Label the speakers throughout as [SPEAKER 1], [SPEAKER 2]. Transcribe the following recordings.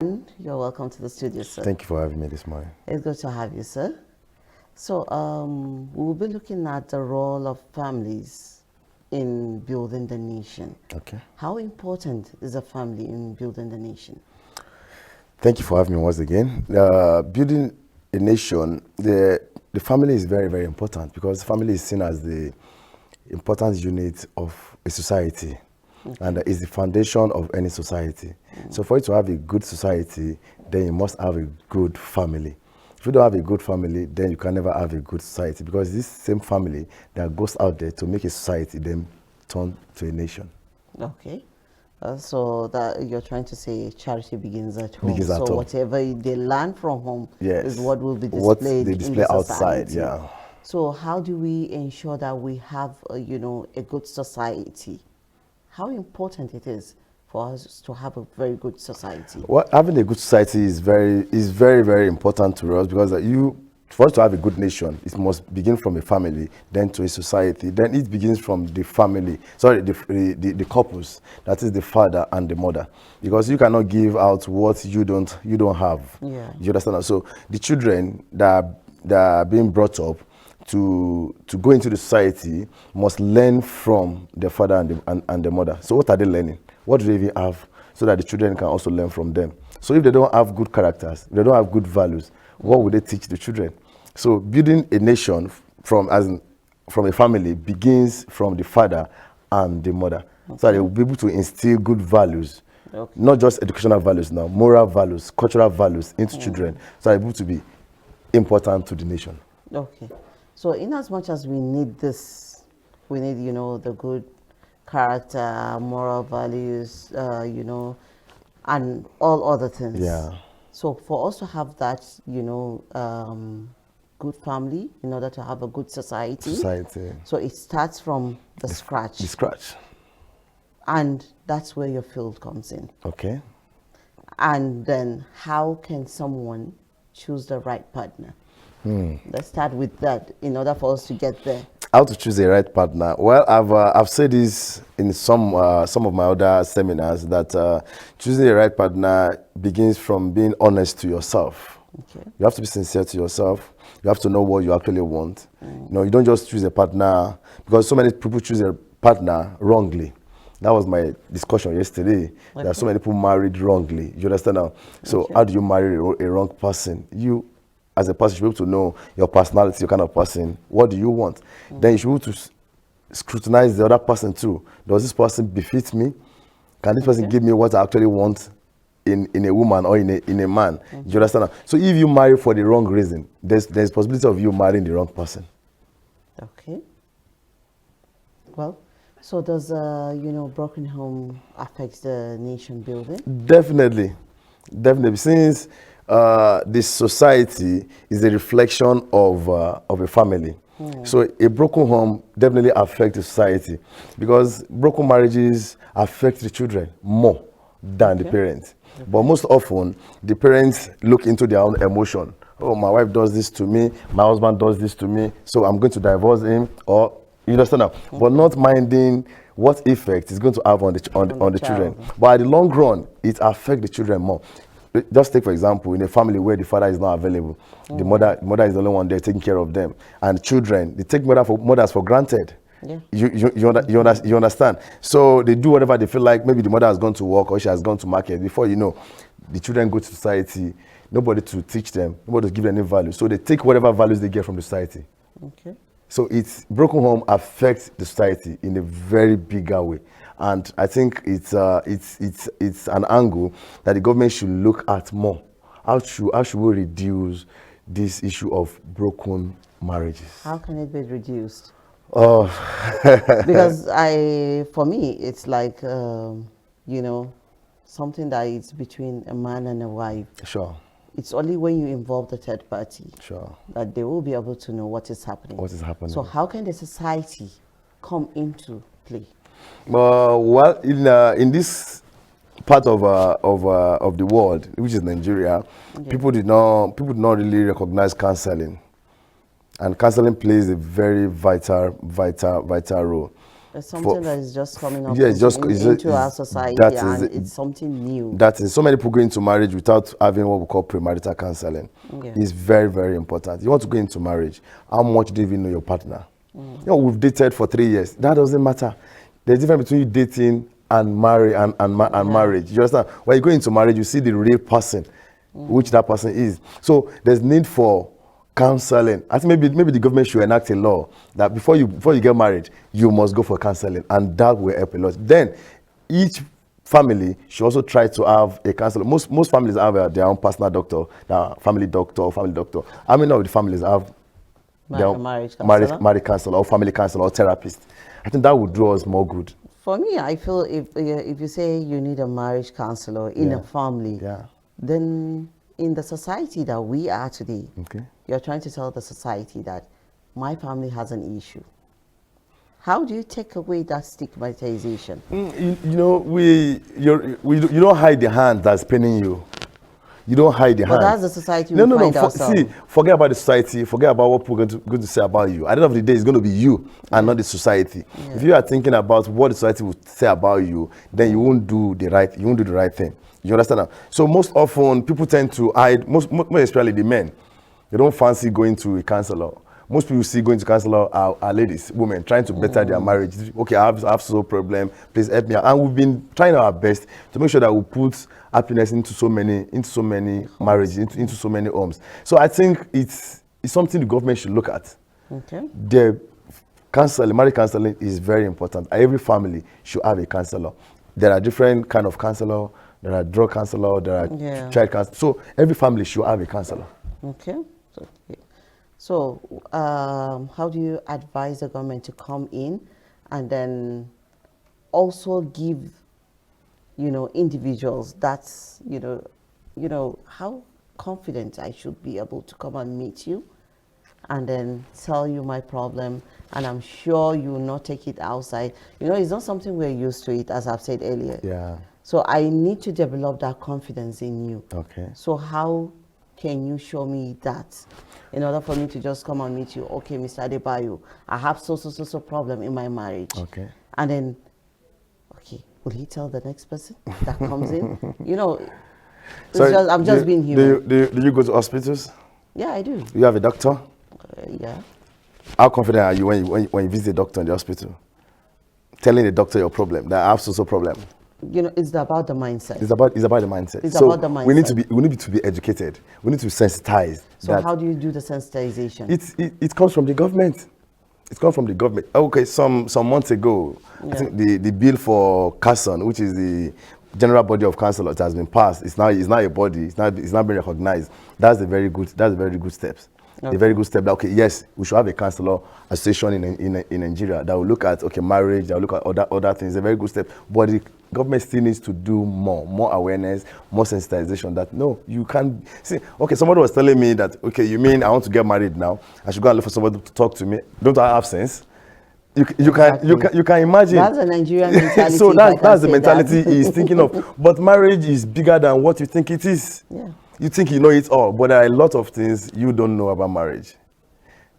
[SPEAKER 1] You're welcome to the studio, sir.
[SPEAKER 2] Thank you for having me this morning.
[SPEAKER 1] It's good to have you, sir. So, we'll be looking at the role of families in building the nation.
[SPEAKER 2] Okay.
[SPEAKER 1] How important is a family in building the nation?
[SPEAKER 2] Thank you for having me once again. Building a nation, the family is very, very important because family is seen as the important unit of a society. Okay. And is the foundation of any society. So for you to have a good society, then you must have a good family. If you don't have a good family, then you can never have a good society because this same family that goes out there to make a society then turn to a nation.
[SPEAKER 1] Okay. So that you're trying to say charity begins at home.
[SPEAKER 2] Begins at home.
[SPEAKER 1] Whatever they learn from home is what will be displayed
[SPEAKER 2] what they display
[SPEAKER 1] in the
[SPEAKER 2] outside.
[SPEAKER 1] society.
[SPEAKER 2] Yeah.
[SPEAKER 1] So how do we ensure that we have, a good society? How important it is for us to have a very good society?
[SPEAKER 2] Well, having a good society is very, very important to us because for us to have a good nation, it must begin from a family, then to a society. Then it begins from the family, the couples, that is the father and the mother. Because you cannot give out what you don't have.
[SPEAKER 1] Yeah.
[SPEAKER 2] You understand? So the children that are being brought up to go into the society must learn from their father and the mother. So what are they learning? What do they even have so that the children can also learn from them? So if they don't have good characters, if they don't have good values, what would they teach the children? So building a nation from a family begins from the father and the mother. Okay. So they will be able to instill good values, okay, not just educational values now, moral values, cultural values into children. So they're able to be important to the nation.
[SPEAKER 1] Okay. So in as much as we need this, we need, the good character, moral values, and all other things.
[SPEAKER 2] Yeah.
[SPEAKER 1] So for us to have that, good family, in order to have a good society. So it starts from the scratch.
[SPEAKER 2] The scratch.
[SPEAKER 1] And that's where your field comes in.
[SPEAKER 2] Okay.
[SPEAKER 1] And then how can someone choose the right partner? Let's start with that in order for us to get there.
[SPEAKER 2] How to choose a right partner? Well, I've said this in some of my other seminars that choosing a right partner begins from being honest to yourself. Okay. You have to be sincere to yourself. You have to know what you actually want. You don't just choose a partner because so many people choose a partner wrongly. That was my discussion yesterday. Okay. That so many people married wrongly. You understand now? So how do you marry a wrong person? You, as a person, should be able to know your personality, your kind of person. What do you want? Then you should be able to scrutinize the other person too. Does this person befit me? Can this person give me what I actually want in a woman or in a man? You understand? So if you marry for the wrong reason, there's possibility of you marrying the wrong person.
[SPEAKER 1] Okay. Well, so does broken home affect the nation building?
[SPEAKER 2] Definitely. Since this society is a reflection of a family. So a broken home definitely affects the society because broken marriages affect the children more than the parents. But most often, the parents look into their own emotion. Oh, my wife does this to me, my husband does this to me, so I'm going to divorce him, or you understand now? But not minding what effect it's going to have on the children. But at the long run, it affects the children more. Just take, for example, in a family where the father is not available, the mother is the only one there taking care of them, and children, they take mothers for granted. Yeah. You understand? So they do whatever they feel like. Maybe the mother has gone to work or she has gone to market. Before you know, the children go to society, nobody to teach them, nobody to give them any value. So they take whatever values they get from the society.
[SPEAKER 1] Okay.
[SPEAKER 2] So it's broken home affects the society in a very bigger way. And I think it's an angle that the government should look at more. How should we reduce this issue of broken marriages?
[SPEAKER 1] How can it be reduced?
[SPEAKER 2] Oh,
[SPEAKER 1] because for me, it's like something that is between a man and a wife.
[SPEAKER 2] Sure.
[SPEAKER 1] It's only when you involve the third party,
[SPEAKER 2] sure,
[SPEAKER 1] that they will be able to know what is happening.
[SPEAKER 2] What is happening?
[SPEAKER 1] So how can the society come into play?
[SPEAKER 2] Well, in this part of the world, which is Nigeria, people did not really recognize counseling, and counseling plays a very vital role.
[SPEAKER 1] It's something that is just coming up
[SPEAKER 2] yeah, it's just
[SPEAKER 1] into our society,
[SPEAKER 2] that is
[SPEAKER 1] and
[SPEAKER 2] it.
[SPEAKER 1] it's something new.
[SPEAKER 2] That is, so many people go into marriage without having what we call premarital counseling.
[SPEAKER 1] Yeah.
[SPEAKER 2] It's very, very important. You want to go into marriage, how much do you even know your partner? You know, we've dated for 3 years. That doesn't matter. There's a difference between you dating and marriage. You understand? When you go into marriage, you see the real person, which that person is. So there's need for counseling. I think maybe the government should enact a law that before you get married, you must go for counseling, and that will help a lot. Then each family should also try to have a counselor. Most families have their own personal doctor, their family doctor. How many of the families have their own marriage counselor or family counselor or therapist? I think that would do us more good.
[SPEAKER 1] For me, I feel if you say you need a marriage counselor in a family, then in the society that we are today, you're trying to tell the society that my family has an issue. How do you take away that stigmatization?
[SPEAKER 2] You know, you don't hide the hand that's paining you. You don't hide the hand.
[SPEAKER 1] But that's the society we find ourselves.
[SPEAKER 2] See, forget about the society. Forget about what people are going to say about you. At the end of the day, it's going to be you and not the society. Yeah. If you are thinking about what the society will say about you, then you won't do the right. You won't do the right thing. You understand that? So most often, people tend to hide. Most especially the men, they don't fancy going to a counselor. Most people see going to counselor are ladies, women, trying to better their marriage. Okay, I have so problem. Please help me. And we've been trying our best to make sure that we put happiness into so many marriages, into so many homes. So I think it's something the government should look at.
[SPEAKER 1] Okay.
[SPEAKER 2] The counseling, marriage counseling is very important. Every family should have a counselor. There are different kind of counselor. There are drug counselor. There are child counselor. So every family should have a counselor.
[SPEAKER 1] Okay. So how do you advise the government to come in and then also give, individuals that's, how confident I should be able to come and meet you and then tell you my problem, and I'm sure you will not take it outside. It's not something we're used to it, as I've said earlier.
[SPEAKER 2] Yeah.
[SPEAKER 1] So I need to develop that confidence in you.
[SPEAKER 2] Okay.
[SPEAKER 1] So how can you show me that in order for me to just come and meet you? Okay, Mr. Adebayo, I have so problem in my marriage.
[SPEAKER 2] Okay.
[SPEAKER 1] And then, okay, will he tell the next person that comes in? I'm just being human.
[SPEAKER 2] Do you go to hospitals?
[SPEAKER 1] Yeah, I do.
[SPEAKER 2] You have a doctor?
[SPEAKER 1] Yeah.
[SPEAKER 2] How confident are you when you visit a doctor in the hospital? Telling the doctor your problem, that I have so problem.
[SPEAKER 1] It's about the mindset.
[SPEAKER 2] It's about the mindset.
[SPEAKER 1] It's about the mindset.
[SPEAKER 2] We need to be educated. We need to be sensitized.
[SPEAKER 1] So how do you do the sensitization?
[SPEAKER 2] It comes from the government. It comes from the government. Okay, some months ago, I think the bill for CASON, which is the general body of councillors, has been passed. It's now a body. It's not being recognized. That's a very good steps. Okay. A very good step. That, yes, we should have a councillor association in Nigeria that will look at marriage, that will look at other things. A very good step. But the government still needs to do more awareness, more sensitization. That no, you can't see. Okay, somebody was telling me that you mean I want to get married now? I should go and look for somebody to talk to me. Don't I have sense? You can imagine.
[SPEAKER 1] That's a Nigerian mentality.
[SPEAKER 2] So that's the mentality he's thinking of. But marriage is bigger than what you think it is.
[SPEAKER 1] Yeah.
[SPEAKER 2] You think you know it all, but there are a lot of things you don't know about marriage.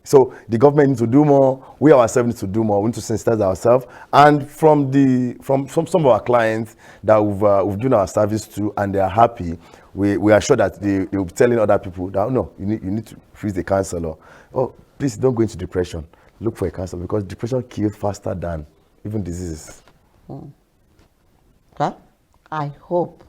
[SPEAKER 2] So the government needs to do more. We ourselves need to do more. We need to sensitize ourselves. And from some of our clients that we've done our service to, and they are happy, we are sure that they will be telling other people that no, you need to freeze the counselor. Oh, please don't go into depression. Look for a counselor, because depression kills faster than even diseases.
[SPEAKER 1] Okay. I hope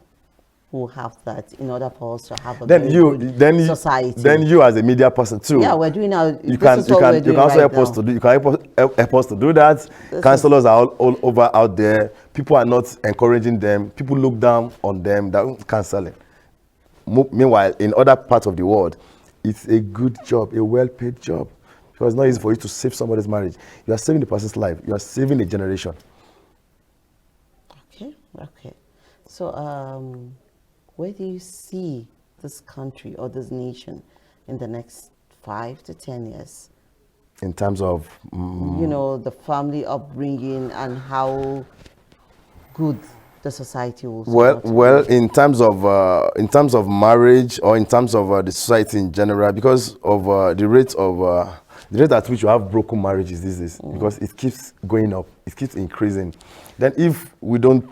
[SPEAKER 1] we'll have that in order for us to have a good society.
[SPEAKER 2] Then you as a media person too.
[SPEAKER 1] Yeah, we're doing our.
[SPEAKER 2] You can also help us to do. You can help us to do that. Counselors are all over out there. People are not encouraging them. People look down on them. That counseling. Meanwhile, in other parts of the world, it's a good job, a well-paid job. Because it's not easy for you to save somebody's marriage. You are saving the person's life. You are saving a generation.
[SPEAKER 1] Okay. So, where do you see this country or this nation in the next 5 to 10 years?
[SPEAKER 2] In terms of?
[SPEAKER 1] The family upbringing and how good the society will
[SPEAKER 2] Well, in terms of marriage, or in terms of the society in general, because of the rate of the rate at which you have broken marriages these days, because it keeps going up, it keeps increasing. Then if we don't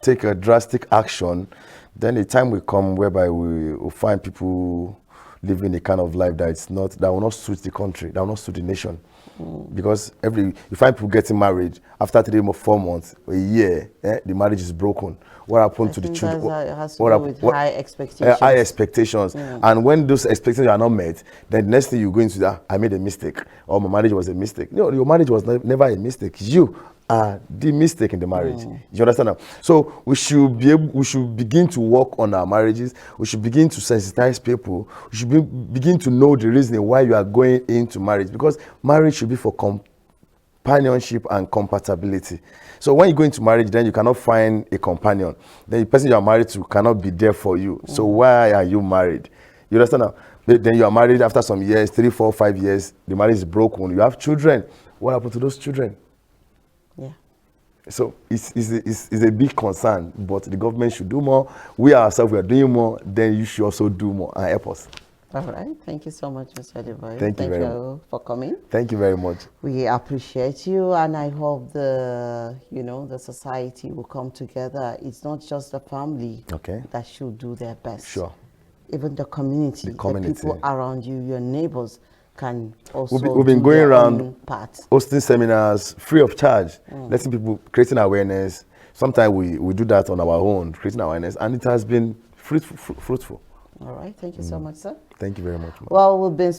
[SPEAKER 2] take a drastic action, then a time will come whereby we will find people living a kind of life that will not suit the country, that will not suit the nation. Because you find people getting married after 3 or 4 months, a year, the marriage is broken. What happened to the children?
[SPEAKER 1] It has to do with high expectations.
[SPEAKER 2] High expectations. And when those expectations are not met, then the next thing you go into that, I made a mistake, or my marriage was a mistake. No, your marriage was never a mistake. You are the mistake in the marriage. You understand that? So we should begin to work on our marriages. We should begin to sensitize people. We should begin to know the reason why you are going into marriage, because marriage should be for companionship and compatibility. So when you go into marriage, then you cannot find a companion. Then the person you are married to cannot be there for you. So why are you married? You understand now? Then you are married after some years, 3, 4, 5 years, the marriage is broken. You have children. What happened to those children?
[SPEAKER 1] Yeah.
[SPEAKER 2] So it's a big concern, but the government should do more. We ourselves, we are doing more. Then you should also do more and help us.
[SPEAKER 1] All right. Thank you so much, Mr. Adebayo.
[SPEAKER 2] Thank you very much
[SPEAKER 1] for coming.
[SPEAKER 2] Thank you very much.
[SPEAKER 1] We appreciate you, and I hope the society will come together. It's not just the family that should do their best.
[SPEAKER 2] Sure.
[SPEAKER 1] Even the community, the people around you, your neighbors can also
[SPEAKER 2] we've been going around
[SPEAKER 1] part.
[SPEAKER 2] Hosting seminars free of charge, letting people, creating awareness. Sometimes we do that on our own, creating awareness, and it has been fruitful.
[SPEAKER 1] All right. Thank you so much, sir.
[SPEAKER 2] Thank you very much.
[SPEAKER 1] Well, we've been